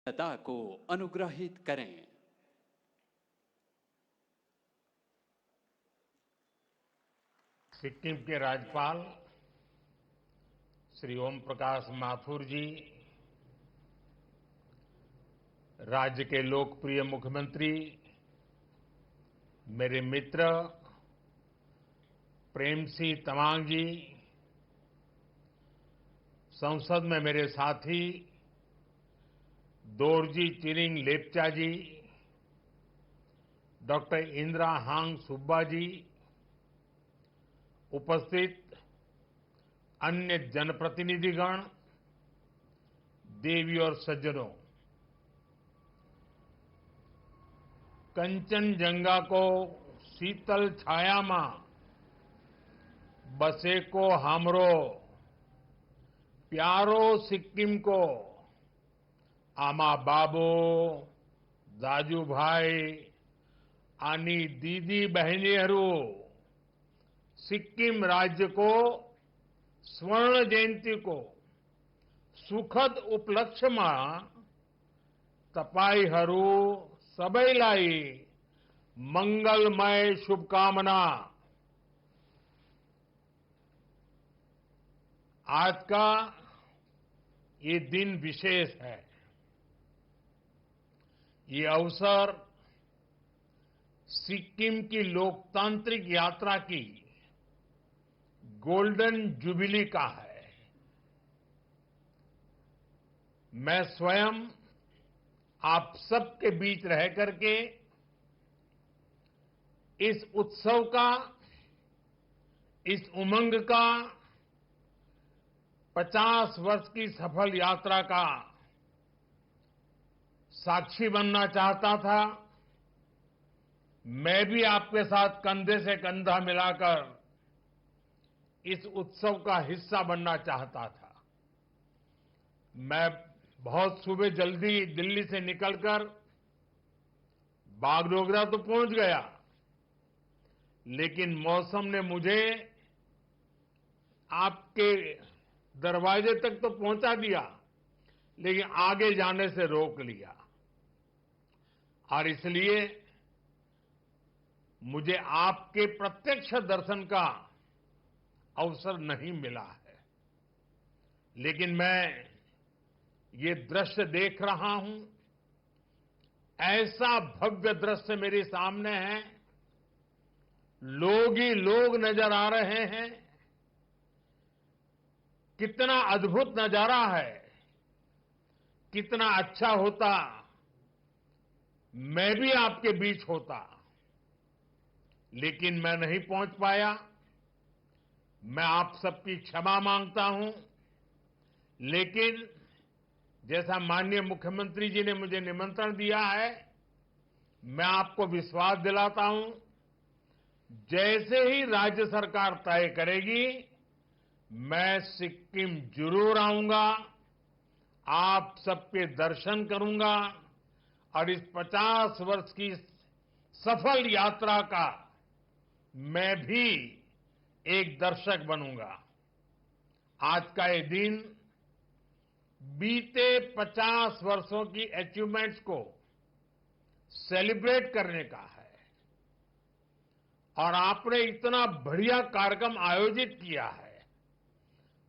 सदा को अनुग्रहित करें। सिक्किम के राज्यपाल श्री ओम प्रकाश माथुर जी, राज्य के लोकप्रिय मुख्यमंत्री, मेरे मित्र प्रेमसिंह तमांग जी, संसद में मेरे साथी दोरजी चिरिंग लेप्चा जी, डॉक्टर इंदिरा हांग सुब्बा जी, उपस्थित अन्य जनप्रतिनिधिगण, देवी और सज्जनों, कंचनजंगा को शीतल छाया में बसे को हमरो प्यारो सिक्किम को आमा बाबू दाजू भाई आनी दीदी बहनीहरू सिक्किम राज्य को स्वर्ण जयंती को सुखद उपलक्ष्यमा तपाईहरू सबैलाई मंगलमय शुभकामना। आज का ये दिन विशेष है। ये अवसर सिक्किम की लोकतांत्रिक यात्रा की गोल्डन जुबिली का है। मैं स्वयं आप सबके बीच रह करके इस उत्सव का, इस उमंग का 50 वर्ष की सफल यात्रा का साक्षी बनना चाहता था। मैं भी आपके साथ कंधे से कंधा मिलाकर इस उत्सव का हिस्सा बनना चाहता था। मैं बहुत सुबह जल्दी दिल्ली से निकलकर बागडोगरा तो पहुंच गया, लेकिन मौसम ने मुझे आपके दरवाजे तक तो पहुंचा दिया, लेकिन आगे जाने से रोक लिया। और इसलिए मुझे आपके प्रत्यक्ष दर्शन का अवसर नहीं मिला है। लेकिन मैं ये दृश्य देख रहा हूं, ऐसा भव्य दृश्य मेरे सामने है, लोग ही लोग नजर आ रहे हैं। कितना अद्भुत नजारा है। कितना अच्छा होता मैं भी आपके बीच होता, लेकिन मैं नहीं पहुंच पाया। मैं आप सबकी क्षमा मांगता हूं। लेकिन जैसा माननीय मुख्यमंत्री जी ने मुझे निमंत्रण दिया है, मैं आपको विश्वास दिलाता हूं, जैसे ही राज्य सरकार तय करेगी, मैं सिक्किम जरूर आऊंगा, आप सबके दर्शन करूंगा और इस 50 वर्ष की सफल यात्रा का मैं भी एक दर्शक बनूंगा। आज का ये दिन बीते 50 वर्षों की अचीवमेंट्स को सेलिब्रेट करने का है। और आपने इतना बढ़िया कार्यक्रम आयोजित किया है,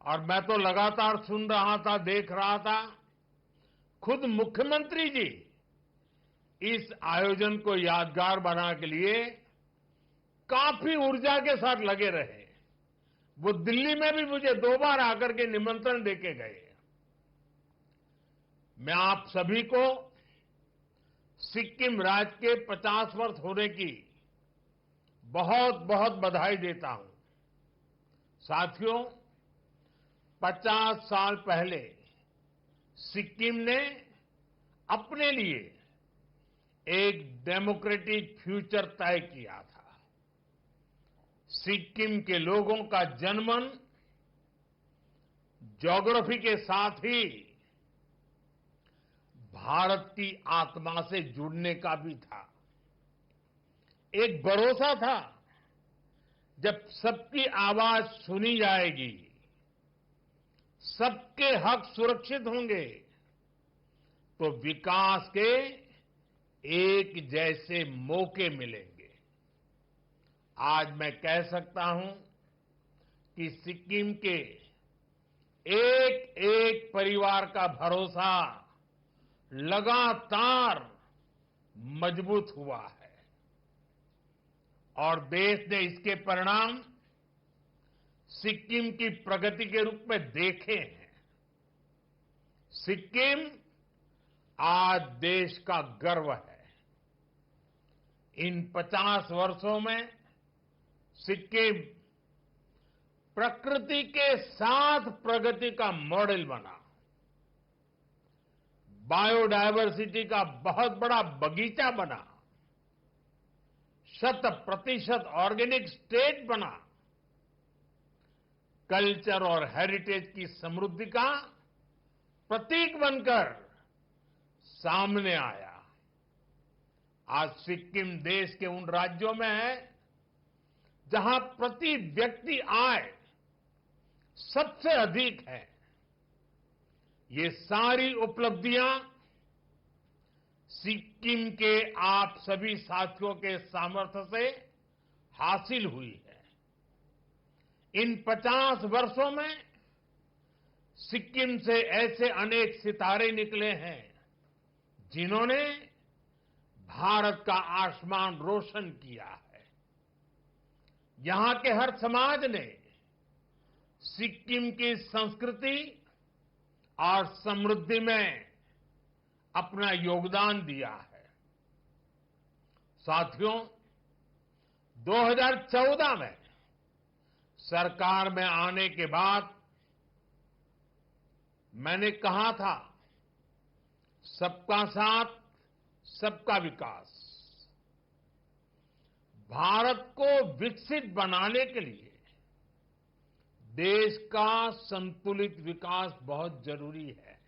और मैं तो लगातार सुन रहा था, देख रहा था। खुद मुख्यमंत्री जी इस आयोजन को यादगार बनाने के लिए काफी ऊर्जा के साथ लगे रहे। वो दिल्ली में भी मुझे 2 बार आकर के निमंत्रण देके गए। मैं आप सभी को सिक्किम राज्य के 50 वर्ष होने की बहुत बहुत बधाई देता हूं। साथियों, 50 साल पहले सिक्किम ने अपने लिए एक डेमोक्रेटिक फ्यूचर तय किया था। सिक्किम के लोगों का जनमन ज्योग्राफी के साथ ही भारत की आत्मा से जुड़ने का भी था। एक भरोसा था, जब सबकी आवाज सुनी जाएगी, सबके हक सुरक्षित होंगे, तो विकास के एक जैसे मौके मिलेंगे। आज मैं कह सकता हूं कि सिक्किम के एक एक परिवार का भरोसा लगातार मजबूत हुआ है और देश ने इसके परिणाम सिक्किम की प्रगति के रूप में देखे हैं। सिक्किम आज देश का गर्व है। इन 50 वर्षों में सिक्किम प्रकृति के साथ प्रगति का मॉडल बना, बायोडायवर्सिटी का बहुत बड़ा बगीचा बना, 100% ऑर्गेनिक स्टेट बना, कल्चर और हेरिटेज की समृद्धि का प्रतीक बनकर सामने आया। आज सिक्किम देश के उन राज्यों में है जहां प्रति व्यक्ति आय सबसे अधिक है। ये सारी उपलब्धियां सिक्किम के आप सभी साथियों के सामर्थ्य से हासिल हुई है। इन 50 वर्षों में सिक्किम से ऐसे अनेक सितारे निकले हैं जिन्होंने भारत का आसमान रोशन किया है। यहां के हर समाज ने सिक्किम की संस्कृति और समृद्धि में अपना योगदान दिया है। साथियों, 2014 में सरकार में आने के बाद मैंने कहा था, सबका साथ सबका विकास। भारत को विकसित बनाने के लिए देश का संतुलित विकास बहुत जरूरी है।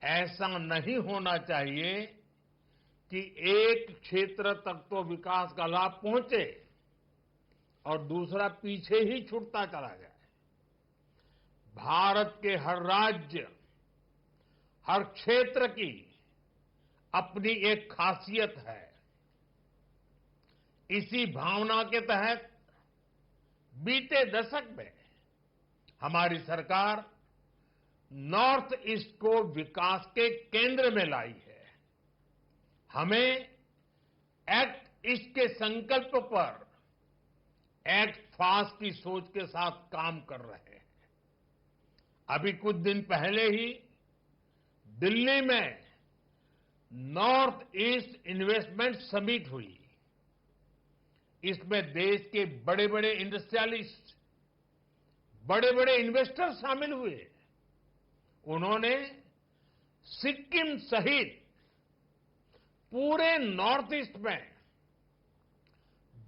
ऐसा नहीं होना चाहिए कि एक क्षेत्र तक तो विकास का लाभ पहुंचे और दूसरा पीछे ही छूटता चला जाए। भारत के हर राज्य, हर क्षेत्र की अपनी एक खासियत है। इसी भावना के तहत बीते दशक में हमारी सरकार नॉर्थ ईस्ट को विकास के केंद्र में लाई है। हमें एक्ट ईस्ट के संकल्प पर एक्ट फास्ट की सोच के साथ काम कर रहे हैं। अभी कुछ दिन पहले ही दिल्ली में नॉर्थ ईस्ट इन्वेस्टमेंट समिट हुई। इसमें देश के बड़े बड़े इंडस्ट्रियलिस्ट, बड़े बड़े इन्वेस्टर शामिल हुए। उन्होंने सिक्किम सहित पूरे नॉर्थ ईस्ट में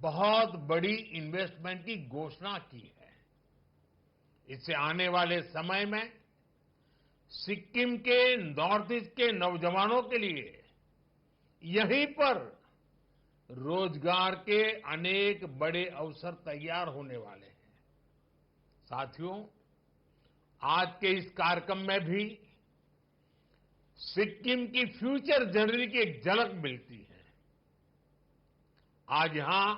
बहुत बड़ी इन्वेस्टमेंट की घोषणा की है। इससे आने वाले समय में सिक्किम के नॉर्थ ईस्ट के नौजवानों के लिए यहीं पर रोजगार के अनेक बड़े अवसर तैयार होने वाले हैं। साथियों, आज के इस कार्यक्रम में भी सिक्किम की फ्यूचर जर्नी की एक झलक मिलती है। आज यहां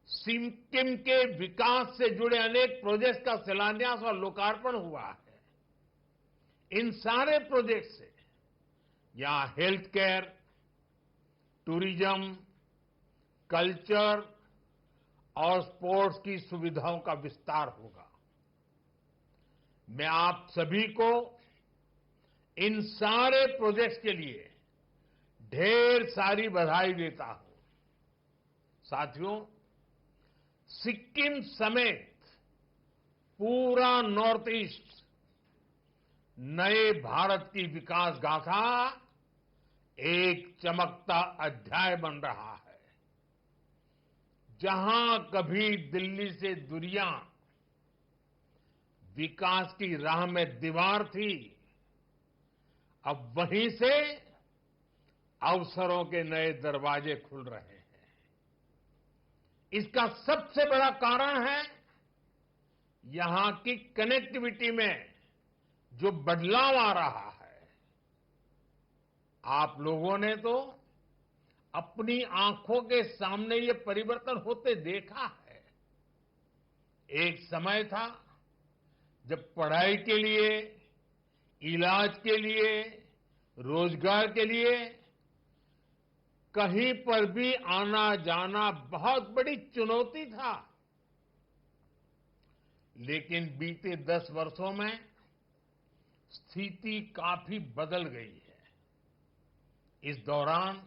सिक्किम के विकास से जुड़े अनेक प्रोजेक्ट्स का शिलान्यास और लोकार्पण हुआ है। इन सारे प्रोजेक्ट से यहां हेल्थ केयर, टूरिज्म, कल्चर और स्पोर्ट्स की सुविधाओं का विस्तार होगा। मैं आप सभी को इन सारे प्रोजेक्ट्स के लिए ढेर सारी बधाई देता हूं। साथियों, सिक्किम समेत पूरा नॉर्थ ईस्ट नए भारत की विकास गाथा एक चमकता अध्याय बन रहा है। जहां कभी दिल्ली से दूरियां विकास की राह में दीवार थी, अब वहीं से अवसरों के नए दरवाजे खुल रहे हैं। इसका सबसे बड़ा कारण है यहां की कनेक्टिविटी में जो बदलाव आ रहा है। आप लोगों ने तो अपनी आंखों के सामने ये परिवर्तन होते देखा है। एक समय था जब पढ़ाई के लिए, इलाज के लिए, रोजगार के लिए कहीं पर भी आना जाना बहुत बड़ी चुनौती था। लेकिन बीते 10 वर्षों में स्थिति काफी बदल गई है। इस दौरान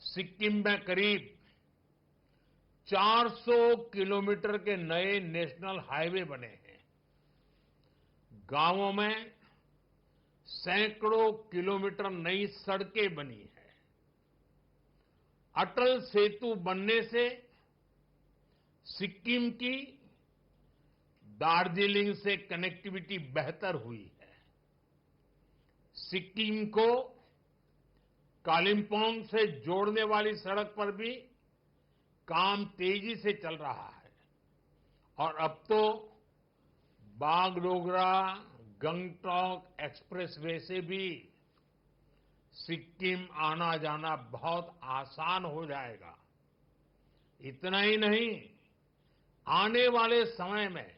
सिक्किम में करीब 400 किलोमीटर के नए नेशनल हाईवे बने हैं। गांवों में सैकड़ों किलोमीटर नई सड़कें बनी हैं। अटल सेतु बनने से सिक्किम की दार्जिलिंग से कनेक्टिविटी बेहतर हुई है। सिक्किम को कालिम्पोंग से जोड़ने वाली सड़क पर भी काम तेजी से चल रहा है और अब तो बागडोगरा गंगटोक एक्सप्रेसवे से भी सिक्किम आना जाना बहुत आसान हो जाएगा। इतना ही नहीं, आने वाले समय में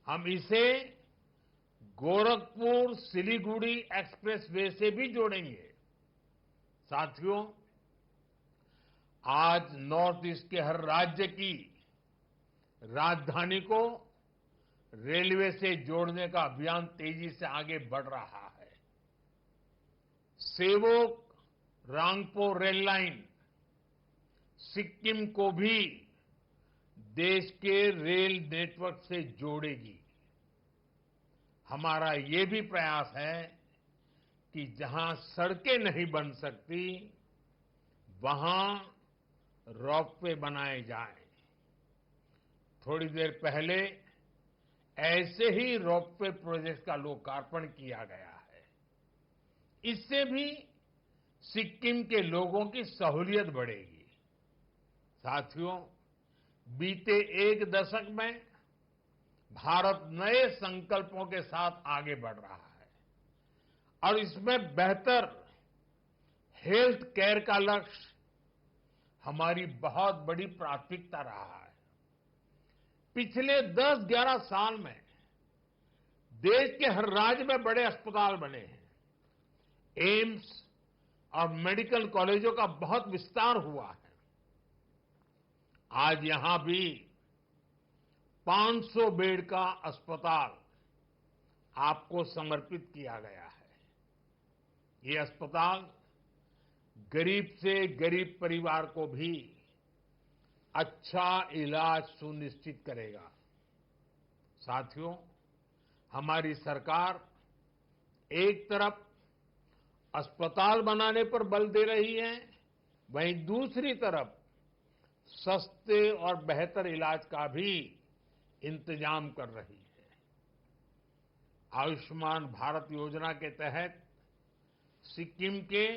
हम इसे गोरखपुर सिलीगुड़ी एक्सप्रेसवे से भी जोड़ेंगे। साथियों, आज नॉर्थ ईस्ट के हर राज्य की राजधानी को रेलवे से जोड़ने का अभियान तेजी से आगे बढ़ रहा है। सेवोक रांगपो रेल लाइन सिक्किम को भी देश के रेल नेटवर्क से जोड़ेगी। हमारा ये भी प्रयास है कि जहां सड़कें नहीं बन सकती, वहां रोपवे बनाए जाएं। थोड़ी देर पहले ऐसे ही रोपवे प्रोजेक्ट का लोकार्पण किया गया है। इससे भी सिक्किम के लोगों की सहूलियत बढ़ेगी। साथियों, बीते एक दशक में भारत नए संकल्पों के साथ आगे बढ़ रहा है और इसमें बेहतर हेल्थ केयर का लक्ष्य हमारी बहुत बड़ी प्राथमिकता रहा है। पिछले 10-11 साल में देश के हर राज्य में बड़े अस्पताल बने हैं। एम्स और मेडिकल कॉलेजों का बहुत विस्तार हुआ है। आज यहां भी 500 बेड का अस्पताल आपको समर्पित किया गया है। ये अस्पताल गरीब से गरीब परिवार को भी अच्छा इलाज सुनिश्चित करेगा। साथियों, हमारी सरकार एक तरफ अस्पताल बनाने पर बल दे रही है, वहीं दूसरी तरफ सस्ते और बेहतर इलाज का भी इंतजाम कर रही है। आयुष्मान भारत योजना के तहत सिक्किम के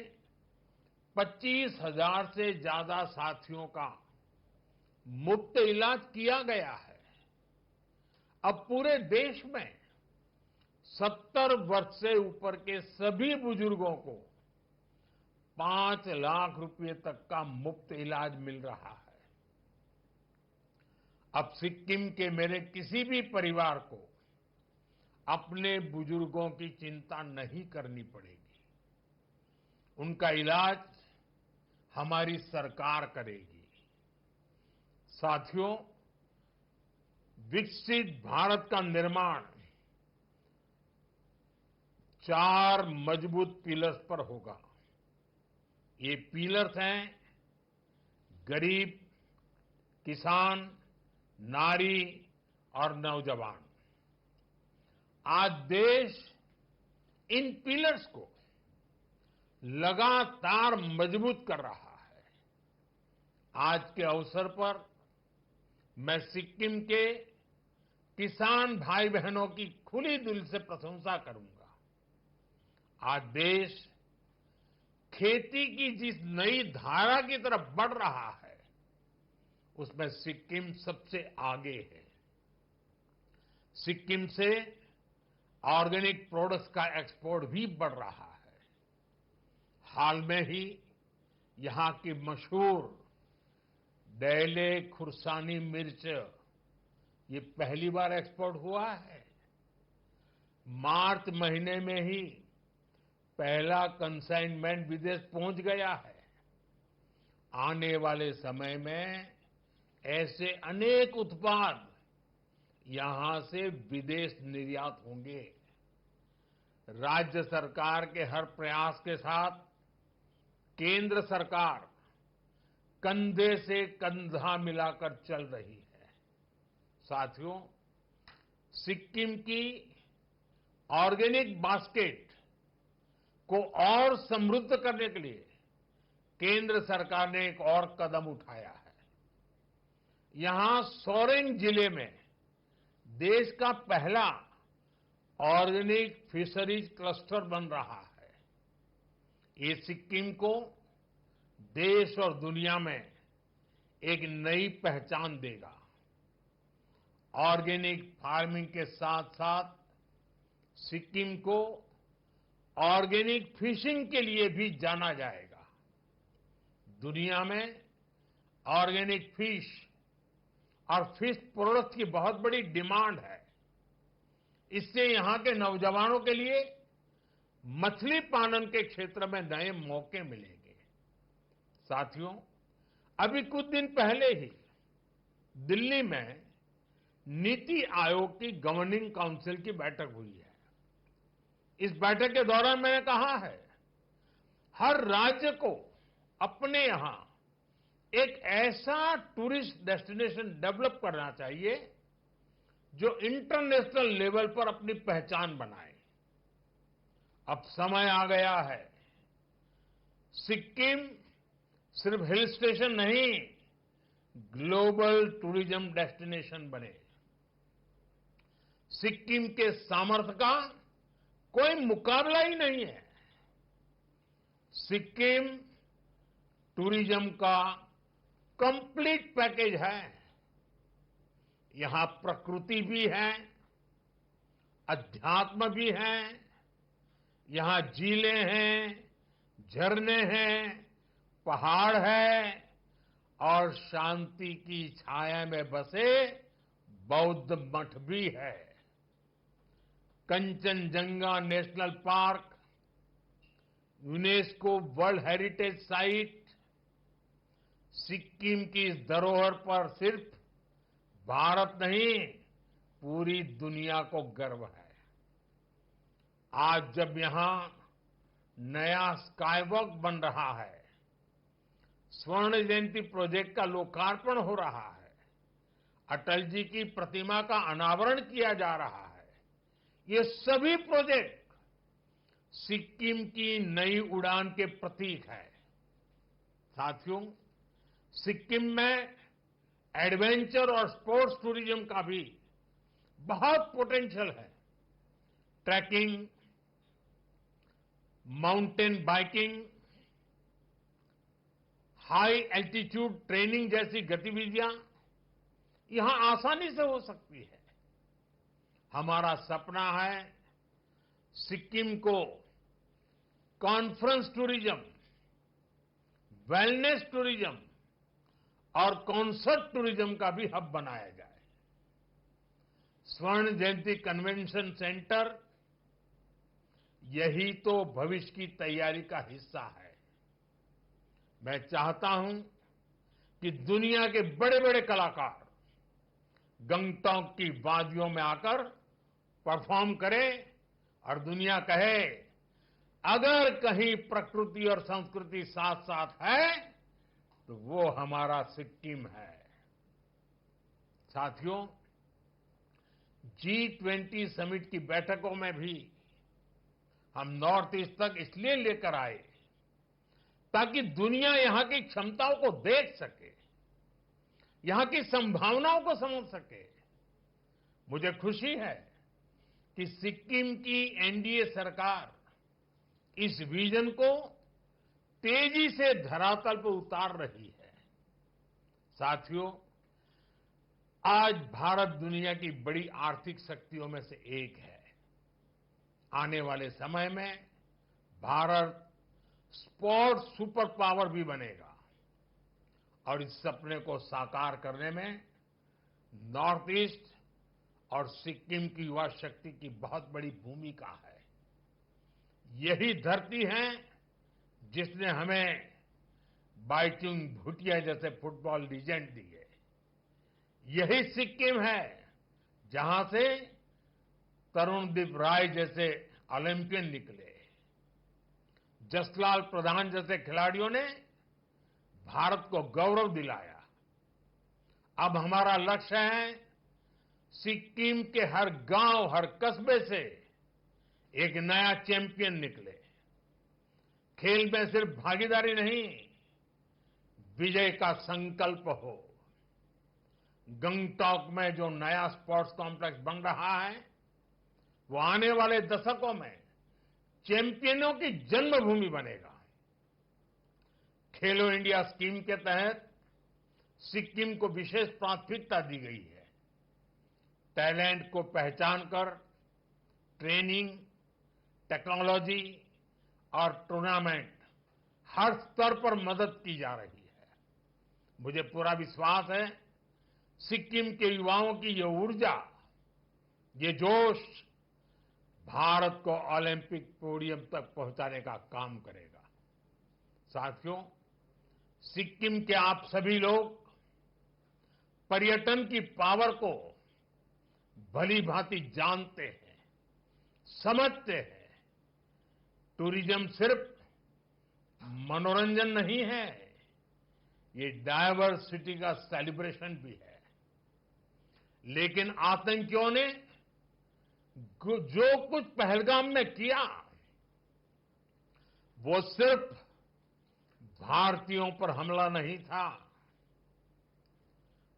25,000 से ज्यादा साथियों का मुफ्त इलाज किया गया है। अब पूरे देश में 70 वर्ष से ऊपर के सभी बुजुर्गों को 5 लाख रुपए तक का मुफ्त इलाज मिल रहा है। अब सिक्किम के मेरे किसी भी परिवार को अपने बुजुर्गों की चिंता नहीं करनी पड़ेगी। उनका इलाज हमारी सरकार करेगी। साथियों, विकसित भारत का निर्माण 4 मजबूत पिलर्स पर होगा। ये पिलर्स हैं गरीब, किसान, नारी और नौजवान। आज देश इन पिलर्स को लगातार मजबूत कर रहा है। आज के अवसर पर मैं सिक्किम के किसान भाई बहनों की खुली दिल से प्रशंसा करूंगा। आज देश खेती की जिस नई धारा की तरफ बढ़ रहा है, उसमें सिक्किम सबसे आगे है। सिक्किम से ऑर्गेनिक प्रोडक्ट्स का एक्सपोर्ट भी बढ़ रहा है। हाल में ही यहां की मशहूर डेले खुरसानी मिर्च ये पहली बार एक्सपोर्ट हुआ है। मार्च महीने में ही पहला कंसाइनमेंट विदेश पहुंच गया है। आने वाले समय में ऐसे अनेक उत्पाद यहां से विदेश निर्यात होंगे। राज्य सरकार के हर प्रयास के साथ केंद्र सरकार कंधे से कंधा मिलाकर चल रही है। साथियों, सिक्किम की ऑर्गेनिक बास्केट को और समृद्ध करने के लिए केंद्र सरकार ने एक और कदम उठाया है। यहां सोरेंग जिले में देश का पहला ऑर्गेनिक फिशरीज क्लस्टर बन रहा है। ये सिक्किम को देश और दुनिया में एक नई पहचान देगा। ऑर्गेनिक फार्मिंग के साथ साथ सिक्किम को ऑर्गेनिक फिशिंग के लिए भी जाना जाएगा। दुनिया में ऑर्गेनिक फिश और फिश प्रोडक्ट्स की बहुत बड़ी डिमांड है। इससे यहां के नौजवानों के लिए मछली पालन के क्षेत्र में नए मौके मिलेंगे। साथियों, अभी कुछ दिन पहले ही दिल्ली में नीति आयोग की गवर्निंग काउंसिल की बैठक हुई है। इस बैठक के दौरान मैंने कहा है, हर राज्य को अपने यहां एक ऐसा टूरिस्ट डेस्टिनेशन डेवलप करना चाहिए जो इंटरनेशनल लेवल पर अपनी पहचान बनाए। अब समय आ गया है, सिक्किम सिर्फ हिल स्टेशन नहीं, ग्लोबल टूरिज्म डेस्टिनेशन बने। सिक्किम के सामर्थ्य का कोई मुकाबला ही नहीं है। सिक्किम टूरिज्म का कंप्लीट पैकेज है। यहां प्रकृति भी है, अध्यात्म भी है, यहां झीलें हैं, झरने हैं, पहाड़ है और शांति की छाया में बसे बौद्ध मठ भी है। Kanchenjunga national park, UNESCO world heritage site, Sikkim की इस धरोहर पर सिर्फ भारत नहीं, पूरी दुनिया को गर्व है। आज जब यहां नया स्काईवॉक बन रहा है, स्वर्ण जयंती प्रोजेक्ट का लोकार्पण हो रहा है, अटल जी की प्रतिमा का अनावरण किया जा रहा है, ये सभी प्रोजेक्ट सिक्किम की नई उड़ान के प्रतीक है। साथियों, सिक्किम में एडवेंचर और स्पोर्ट्स टूरिज्म का भी बहुत पोटेंशियल है। Trekking, mountain biking, high altitude training जैसी गतिविधियां यहां आसानी से हो सकती है। हमारा सपना है सिक्किम को कॉन्फ्रेंस टूरिज्म, वेलनेस टूरिज्म और कॉन्सर्ट टूरिज्म का भी हब बनाया जाए। स्वर्ण जयंती कन्वेंशन सेंटर यही तो भविष्य की तैयारी का हिस्सा है। मैं चाहता हूं कि दुनिया के बड़े बड़े कलाकार गंगटोक की वादियों में आकर परफॉर्म करें और दुनिया कहे, अगर कहीं प्रकृति और संस्कृति साथ साथ है तो वो हमारा सिक्किम है। साथियों, G20 समिट की बैठकों में भी हम नॉर्थ ईस्ट तक इसलिए लेकर आए ताकि दुनिया यहां की क्षमताओं को देख सके, यहां की संभावनाओं को समझ सके। मुझे खुशी है कि सिक्किम की एनडीए सरकार इस विजन को तेजी से धरातल पर उतार रही है। साथियों, आज भारत दुनिया की बड़ी आर्थिक शक्तियों में से एक है। आने वाले समय में भारत स्पोर्ट्स सुपर पावर भी बनेगा और इस सपने को साकार करने में नॉर्थ ईस्ट और सिक्किम की युवा शक्ति की बहुत बड़ी भूमिका है। यही धरती है जिसने हमें बाइचुंग भूटिया जैसे फुटबॉल लीजेंड दिए। यही सिक्किम है जहां से तरुणदीप राय जैसे ओलंपियन निकले। जसलाल प्रधान जैसे खिलाड़ियों ने भारत को गौरव दिलाया। अब हमारा लक्ष्य है सिक्किम के हर गांव, हर कस्बे से एक नया चैंपियन निकले। खेल में सिर्फ भागीदारी नहीं, विजय का संकल्प हो। गंगटॉक में जो नया स्पोर्ट्स कॉम्प्लेक्स बन रहा है वो आने वाले दशकों में चैंपियनों की जन्मभूमि बनेगा। खेलो इंडिया स्कीम के तहत सिक्किम को विशेष प्राथमिकता दी गई है। टैलेंट को पहचान कर ट्रेनिंग, टेक्नोलॉजी और टूर्नामेंट हर स्तर पर मदद की जा रही है। मुझे पूरा विश्वास है सिक्किम के युवाओं की ये ऊर्जा, ये जोश भारत को ओलंपिक पोडियम तक पहुंचाने का काम करेगा। साथियों, सिक्किम के आप सभी लोग पर्यटन की पावर को भली भांति जानते हैं, समझते हैं। टूरिज्म सिर्फ मनोरंजन नहीं है, ये डायवर्सिटी का सेलिब्रेशन भी है। लेकिन आतंकियों ने जो कुछ पहलगाम में किया वो सिर्फ भारतीयों पर हमला नहीं था,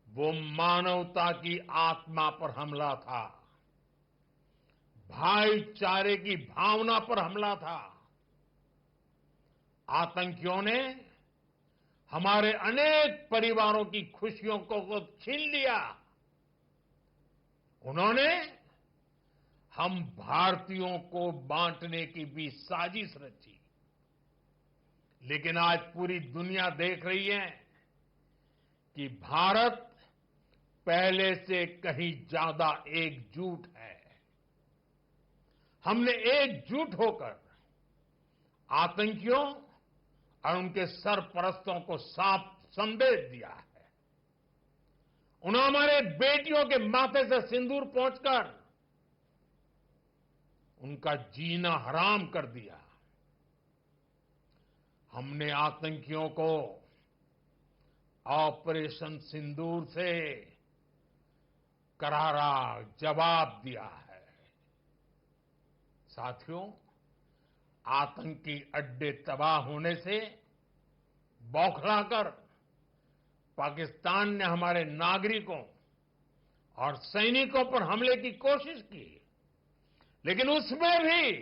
वो मानवता की आत्मा पर हमला था, भाईचारे की भावना पर हमला था। आतंकियों ने हमारे अनेक परिवारों की खुशियों को छीन लिया। उन्होंने हम भारतीयों को बांटने की भी साजिश रची। लेकिन आज पूरी दुनिया देख रही है कि भारत पहले से कहीं ज्यादा एकजुट है। हमने एकजुट होकर आतंकियों और उनके सरपरस्तों को साफ संदेश दिया है। उन्होंने हमारे बेटियों के माथे से सिंदूर पोंछकर उनका जीना हराम कर दिया। हमने आतंकियों को ऑपरेशन सिंदूर से करारा जवाब दिया है। साथियों, आतंकी अड्डे तबाह होने से बौखलाकर पाकिस्तान ने हमारे नागरिकों और सैनिकों पर हमले की कोशिश की, लेकिन उसमें भी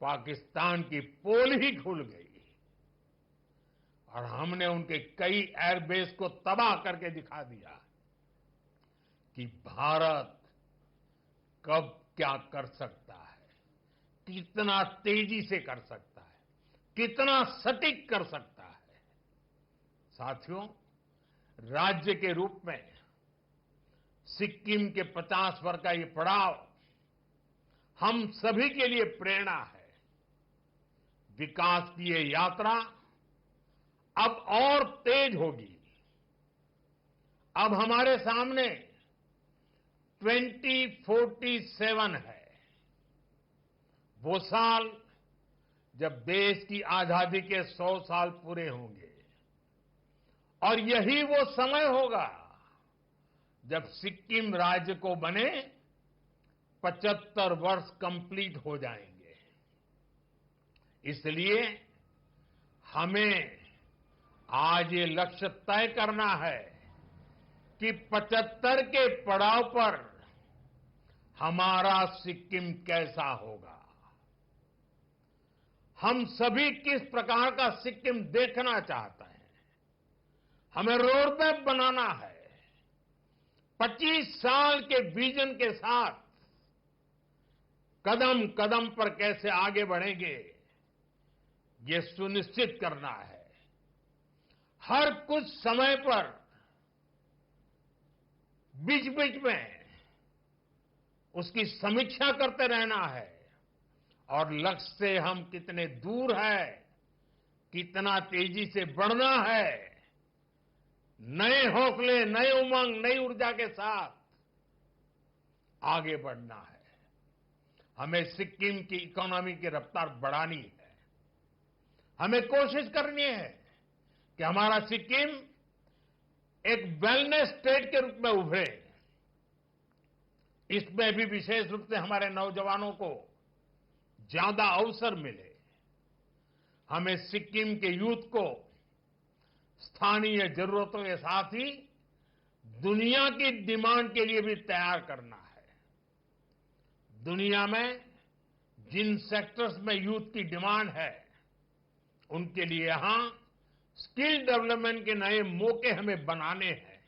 पाकिस्तान की पोल ही खुल गई और हमने उनके कई एयरबेस को तबाह करके दिखा दिया कि भारत कब क्या कर सकता है, कितना तेजी से कर सकता है, कितना सटीक कर सकता है। साथियों, राज्य के रूप में सिक्किम के 50 वर्ष का ये पड़ाव हम सभी के लिए प्रेरणा है। विकास की ये यात्रा अब और तेज होगी। अब हमारे सामने 2047 है, वो साल जब देश की आजादी के 100 साल पूरे होंगे और यही वो समय होगा जब सिक्किम राज्य को बने 75 वर्ष कंप्लीट हो जाएंगे। इसलिए हमें आज ये लक्ष्य तय करना है कि 75 के पड़ाव पर हमारा सिक्किम कैसा होगा। हम सभी किस प्रकार का सिक्किम देखना चाहते हैं। हमें रोड मैप बनाना है। 25 साल के विजन के साथ कदम कदम पर कैसे आगे बढ़ेंगे, ये सुनिश्चित करना है, हर कुछ समय पर बीच बीच में उसकी समीक्षा करते रहना है और लक्ष्य से हम कितने दूर है, कितना तेजी से बढ़ना है, नए हौसले, नए उमंग, नई ऊर्जा के साथ आगे बढ़ना है। हमें सिक्किम की इकोनॉमी की रफ्तार बढ़ानी है। हमें कोशिश करनी है कि हमारा सिक्किम एक वेलनेस स्टेट के रूप में उभरे। इसमें भी विशेष रूप से हमारे नौजवानों को ज्यादा अवसर मिले। हमें सिक्किम के यूथ को स्थानीय जरूरतों के साथ ही दुनिया की डिमांड के लिए भी तैयार करना है। दुनिया में जिन सेक्टर्स में यूथ की डिमांड है, उनके लिए यहां स्किल डेवलपमेंट के नए मौके हमें बनाने हैं।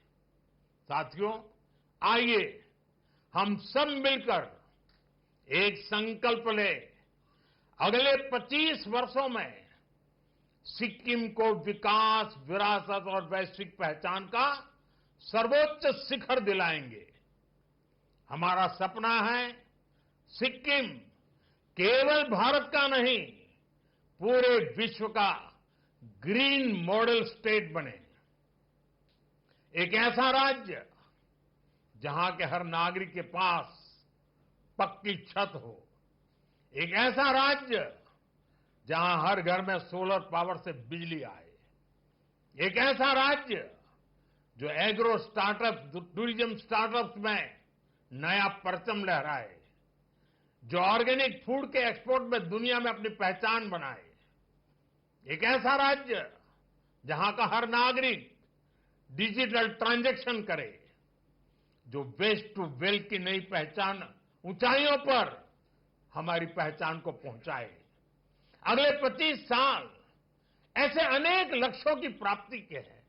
साथियों, आइए हम सब मिलकर एक संकल्प लें, अगले 25 वर्षों में सिक्किम को विकास, विरासत और वैश्विक पहचान का सर्वोच्च शिखर दिलाएंगे। हमारा सपना है सिक्किम केवल भारत का नहीं, पूरे विश्व का ग्रीन मॉडल स्टेट बने। एक ऐसा राज्य जहां के हर नागरिक के पास पक्की छत हो, एक ऐसा राज्य जहां हर घर में सोलर पावर से बिजली आए, एक ऐसा राज्य जो एग्रो स्टार्टअप, टूरिज्म स्टार्टअप्स में नया परचम लहराए, जो ऑर्गेनिक फूड के एक्सपोर्ट में दुनिया में अपनी पहचान बनाए, एक ऐसा राज्य जहां का हर नागरिक डिजिटल ट्रांजैक्शन करे, जो वेस्ट टू वेल्थ की नई पहचान, ऊंचाइयों पर हमारी पहचान को पहुंचाए। अगले 25 साल ऐसे अनेक लक्ष्यों की प्राप्ति के हैं।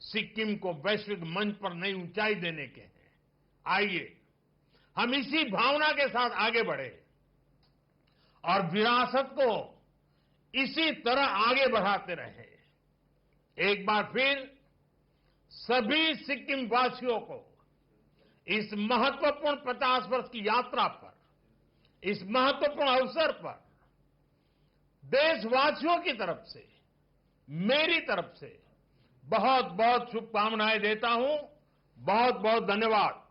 सिक्किम को वैश्विक मंच पर नई ऊंचाई देने के हैं। आइए हम इसी भावना के साथ आगे बढ़े और विरासत को इसी तरह आगे बढ़ाते रहे। एक बार फिर सभी सिक्किम वासियों को इस महत्वपूर्ण 50 वर्ष की यात्रा पर, इस महत्वपूर्ण अवसर पर देशवासियों की तरफ से, मेरी तरफ से बहुत बहुत शुभकामनाएं देता हूं। बहुत बहुत धन्यवाद।